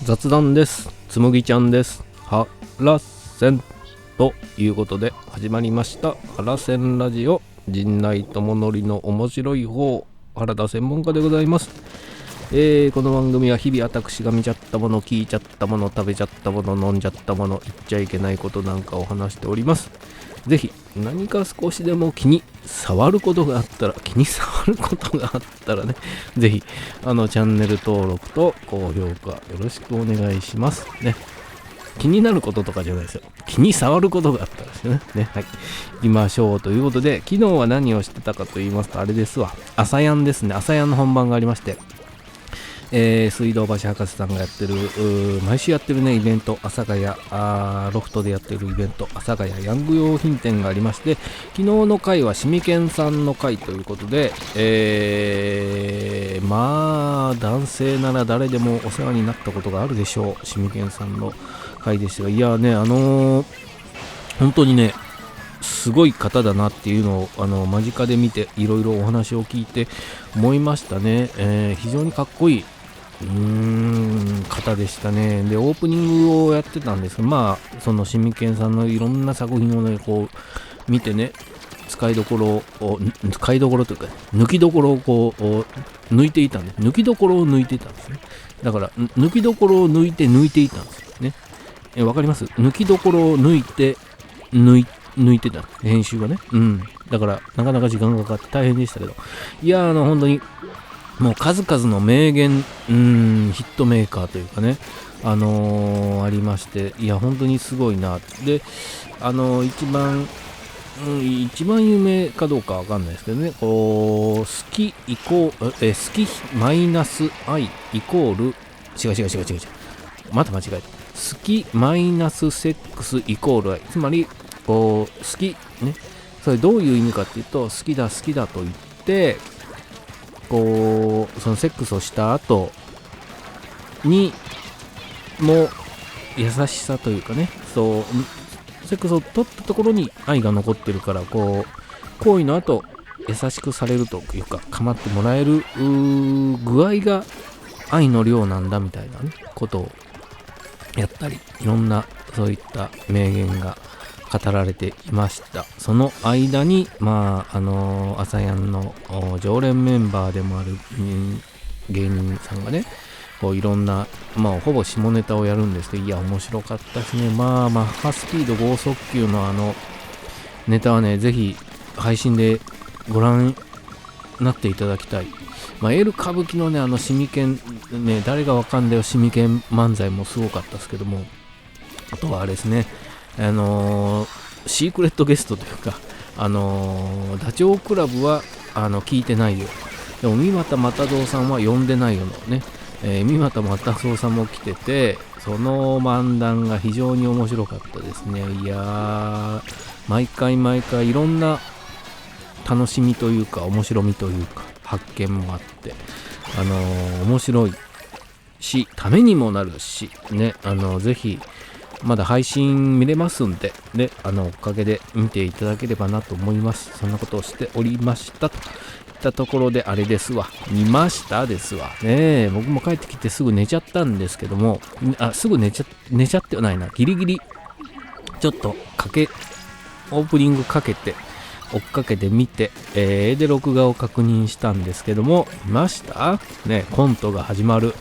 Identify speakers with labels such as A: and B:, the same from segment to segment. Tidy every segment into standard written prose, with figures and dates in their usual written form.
A: 雑談です。つむぎちゃんです。はらせんということで始まりましたはらせんラジオ、陣内智則の面白い方、原田専門家でございます。この番組は日々私が見ちゃったもの、聞いちゃったもの、食べちゃったもの、飲んじゃったもの、言っちゃいけないことなんかを話しております。ぜひ何か少しでも気に障ることがあったらね、ぜひチャンネル登録と高評価よろしくお願いしますね。気になることとかじゃないですよ。気に障ることがあったらですよね。はい。行きましょうということで、昨日は何をしてたかと言いますと、あれですわ。朝やんですね。朝やんの本番がありまして、水道橋博士さんがやってる毎週やってるねイベント、阿佐ヶ谷ロフトでやってるイベント、阿佐ヶ谷ヤング用品店がありまして、昨日の回はしみけんさんの回ということで、まあ男性なら誰でもお世話になったことがあるでしょう、しみけんさんの回でしたが、いやね、本当にねすごい方だなっていうのを間近で見ていろいろお話を聞いて思いましたね。非常にかっこいい方でしたね。でオープニングをやってたんですが、まあそのしみけんさんのいろんな作品をねこう見てね、使いどころというか抜きどころをこう抜いていたんです。抜きどころを抜いていたんですね。だから抜きどころを抜いていたんですね。わかります？抜きどころを抜いてた編集がね。だからなかなか時間がかかって大変でしたけど、いや本当にもう数々の名言ヒットメーカーというかね、ありまして、いや本当にすごいな。で一番有名かどうかわかんないですけどね、こう好きマイナス愛イコール違うまた間違えた。好きマイナスセックスイコール愛、つまりこう好きね、それどういう意味かっていうと、好きだと言ってこうそのセックスをした後にも優しさというかね、そうセックスを取ったところに愛が残ってるから、こう行為の後優しくされるというか構ってもらえる具合が愛の量なんだみたいなねことをやったり、いろんなそういった名言が語られていました。その間に朝やんの常連メンバーでもある芸人さんがね、こういろんなほぼ下ネタをやるんですけど、いや面白かったですね。マッハスピード剛速球のネタはね、ぜひ配信でご覧なっていただきたい。エル歌舞伎のねしみけんね、誰がわかんだよしみけん漫才もすごかったですけども、あとはあれですね、シークレットゲストというか、ダチョウ倶楽部は聞いてないよ、でも三股又蔵さんは呼んでないよのね、三股又蔵さんも来てて、その漫談が非常に面白かったですね。いやー、毎回いろんな楽しみというか面白みというか発見もあって、面白いし、ためにもなるしね、ぜひまだ配信見れますんで、おかげで見ていただければなと思います。そんなことをしておりましたといったところで、あれですわ、見ましたですわね。僕も帰ってきてすぐ寝ちゃったんですけども、すぐ寝ちゃってはないな、ギリギリちょっとオープニングかけて追っかけてみて、で録画を確認したんですけども、見ましたね。コントが始まる。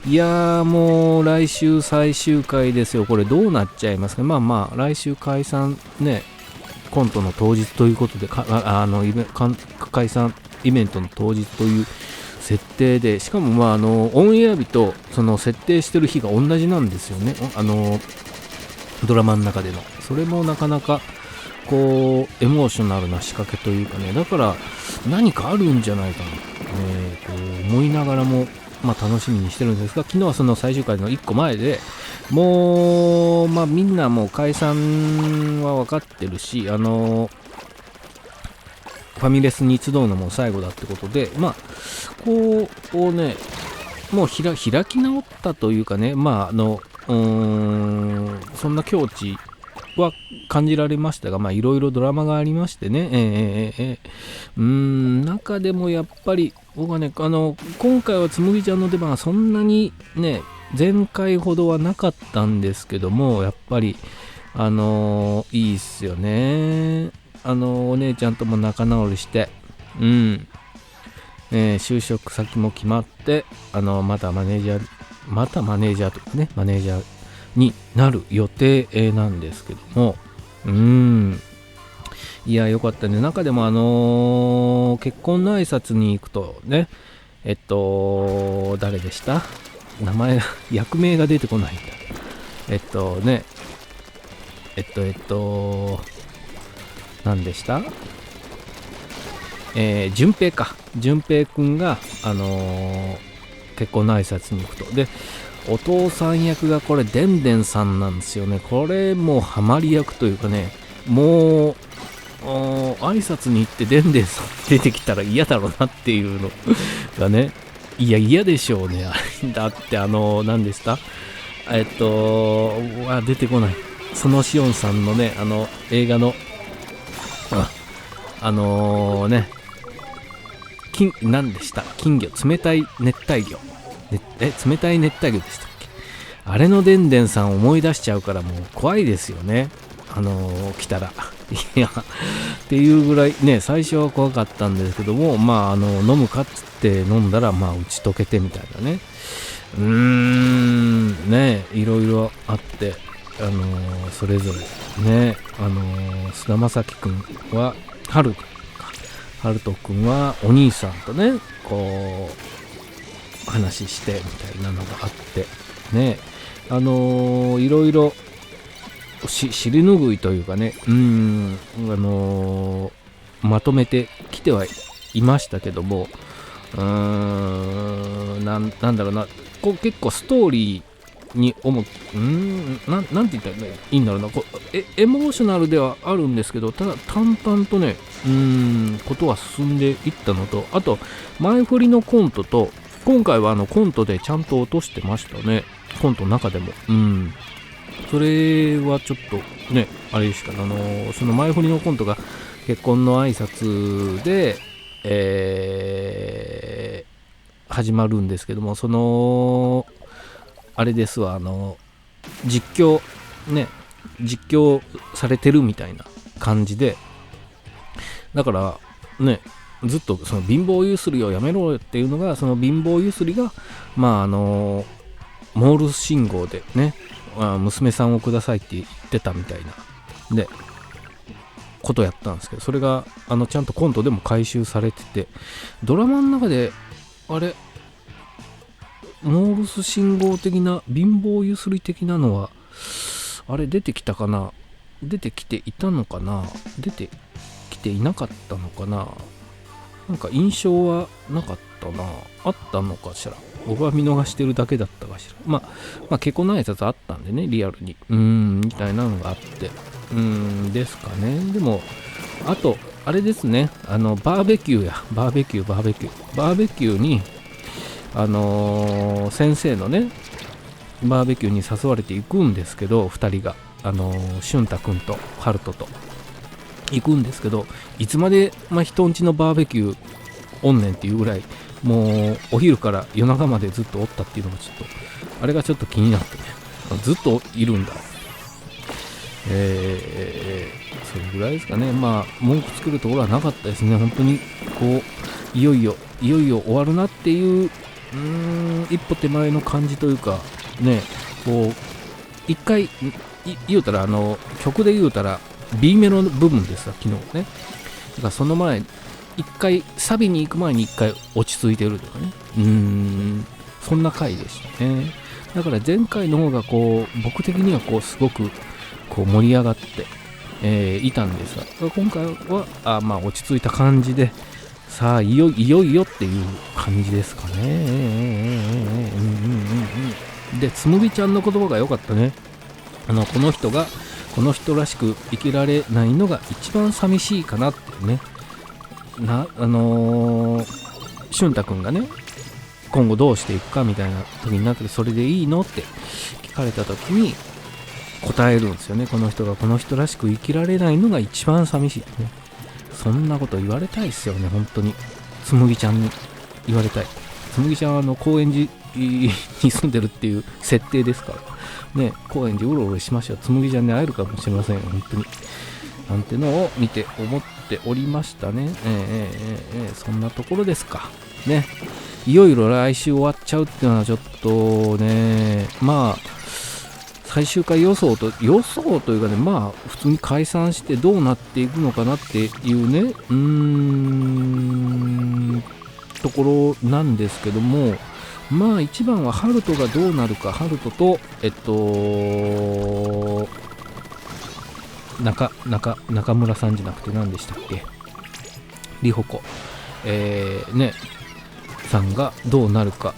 A: いやー、もう来週最終回ですよ。これどうなっちゃいますか。来週解散ね、コントの当日ということで解散イベントの当日という設定で、しかもオンエア日とその設定してる日が同じなんですよね。ドラマの中でのそれもなかなかこうエモーショナルな仕掛けというかね、だから何かあるんじゃないかなと、こう思いながらも楽しみにしてるんですが、昨日はその最終回の1個前で、もうみんなもう解散は分かってるし、ファミレスに集うのも最後だってことで、こうね、もう開き直ったというかね、そんな境地は感じられましたが、いろいろドラマがありましてね、中でもやっぱり僕はね、今回はつむぎちゃんの出番がそんなにね、前回ほどはなかったんですけども、やっぱりいいっすよね。お姉ちゃんとも仲直りして、就職先も決まって、またマネージャーとかね、マネージャーになる予定なんですけども、いや、よかったね。中でも結婚の挨拶に行くとね、誰でした？名前が、役名が出てこないんだ。何でした？順平か。順平くんが、結婚の挨拶に行くと。で、お父さん役がこれ、でんでんさんなんですよね。これもうハマり役というかね、もう、挨拶に行ってでんでんさん出てきたら嫌だろうなっていうのがね、いや、嫌でしょうね。だって、何でした？出てこない。そのしおんさんのね、映画の、何でした？金魚、冷たい熱帯魚。冷たい熱帯魚でしたっけ？あれのでんでんさん思い出しちゃうからもう怖いですよね。来たら。いや、っていうぐらいね、最初は怖かったんですけども、飲むかっつって飲んだら、打ち解けてみたいなね。ね、いろいろあって、それぞれ、ね、菅田将暉くんは、春人くんはお兄さんとね、こう、話してみたいなのがあって、ね、いろいろ、尻拭いというかね、まとめてきてはいましたけども、なんだろうな、こう結構ストーリーになんて言ったらいいんだろうな、エモーショナルではあるんですけど、ただ淡々とね、ことは進んでいったのと、あと前振りのコントと、今回はコントでちゃんと落としてましたね、コントの中でも。それはちょっとね、あれですか、その前振りのコントが結婚の挨拶で、始まるんですけども、あれですわ、実況されてるみたいな感じで、だからね、ずっとその貧乏ゆすりをやめろよっていうのが、その貧乏ゆすりが、モールス信号でね、娘さんをくださいって言ってたみたいなでことやったんですけど、それがちゃんとコントでも回収されてて、ドラマの中であれモールス信号的な貧乏ゆすり的なのはあれ出てきたかな、出てきていたのかな、出てきていなかったのかな、なんか印象はなかったな、あったのかしら、僕は見逃してるだけだったかしら。結婚の挨拶あったんでね、リアルにみたいなのがあって、ですかね。でもあとあれですね、バーベキューに先生のねバーベキューに誘われて行くんですけど、2人が俊太くんと春人と行くんですけど、いつまで人んちのバーベキューおんねんっていうぐらい、もうお昼から夜中までずっとおったっていうのがちょっとあれがちょっと気になってね、ずっといるんだ、それぐらいですかね。文句作るところはなかったですね。本当にこういよいよ終わるなっていう一歩手前の感じというかね、こう一回言うたら曲で言うたら B メロの部分ですが、昨日ね、だからその前一回サビに行く前に一回落ち着いてるとかね、そんな回でしたね。だから前回の方がこう僕的にはこうすごくこう盛り上がって、いたんですが、今回は落ち着いた感じで、さあいよいよっていう感じですかね。で、つむぎちゃんの言葉が良かったね。この人がこの人らしく生きられないのが一番寂しいかなってね。俊太くんがね、今後どうしていくかみたいな時になって、それでいいのって聞かれた時に、答えるんですよね。この人がこの人らしく生きられないのが一番寂しいね。そんなこと言われたいですよね、本当に。つむぎちゃんに言われたい。つむぎちゃんは高円寺に住んでるっていう設定ですからね。高円寺うろうろしましょう。つむぎちゃんに会えるかもしれませんよ、本当に。なんてのを見て思っておりましたね。そんなところですかね。いよいよ来週終わっちゃうっていうのはちょっとね、まあ最終回予想というかね、まあ普通に解散してどうなっていくのかなっていうね、ところなんですけども、まあ一番はハルトがどうなるか。ハルトと中村さんじゃなくて何でしたっけ、リホコさんがどうなるか、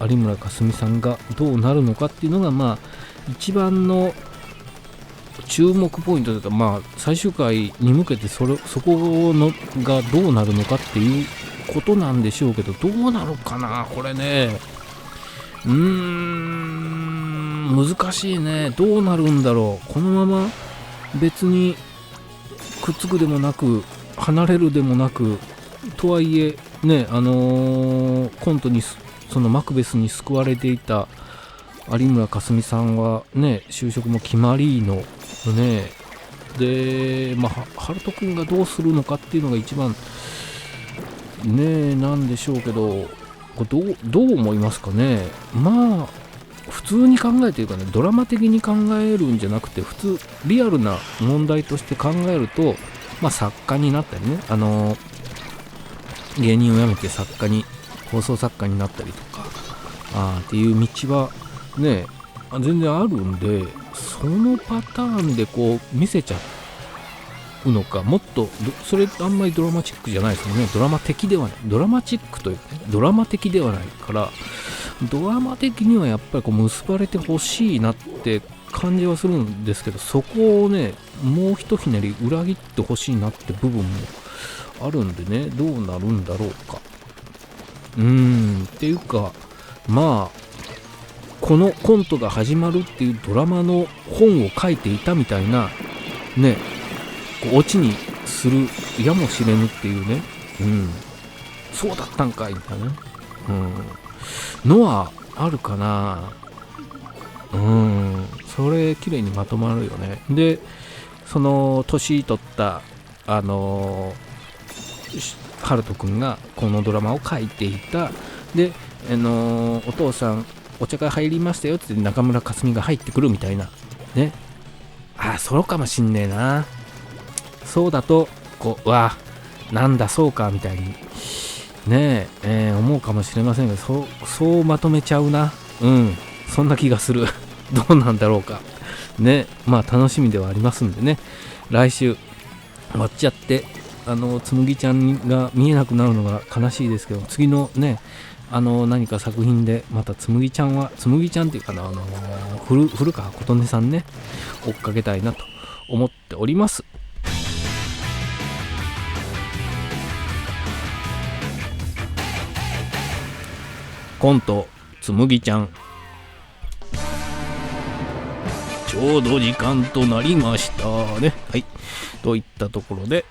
A: 有村架純さんがどうなるのかっていうのが、まあ一番の注目ポイントというか、まあ最終回に向けてそこのがどうなるのかっていうことなんでしょうけど、どうなるかなこれね。難しいね。どうなるんだろう。このまま別にくっつくでもなく離れるでもなく、とはいえね、コントにそのマクベスに救われていた有村架純さんはね、就職も決まりのね、で、まあハルト君がどうするのかっていうのが一番ねなんでしょうけど、これどう思いますかね。まあ普通に考えてるかね、ドラマ的に考えるんじゃなくて、普通リアルな問題として考えると、まあ作家になったりね、芸人を辞めて放送作家になったりとかっていう道はね全然あるんで、そのパターンでこう見せちゃうのか、もっとそれあんまりドラマチックじゃないですよね。ドラマ的ではない、ドラマチックというか、ね、ドラマ的ではないから、ドラマ的にはやっぱりこう結ばれてほしいなって感じはするんですけど、そこをねもうひとひねり裏切ってほしいなって部分もあるんでね、どうなるんだろうか。っていうか、まあこのコントが始まるっていうドラマの本を書いていたみたいなね、オチにするやもしれぬっていうね、そうだったんかいみたいなね、のはあるかな。それ綺麗にまとまるよね。で、その年取ったハルト君がこのドラマを書いていた。で、お父さんお茶会入りましたよって中村かすみが入ってくるみたいなね。そうかもしんねえな。そうだとなんだそうかみたいにね思うかもしれませんが、そうまとめちゃうな。そんな気がする。どうなんだろうかね。まあ楽しみではありますんでね、来週終わっちゃってつむぎちゃんが見えなくなるのが悲しいですけど、次のね何か作品でまたつむぎちゃんっていうかな、古川琴音さんね追っかけたいなと思っております。コントつむぎちゃん、ちょうど時間となりましたね。はい、といったところで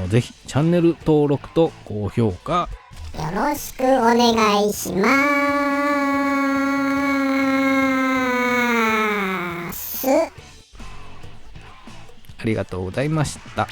A: ぜひチャンネル登録と高評価
B: よろしくお願いします。
A: ありがとうございました。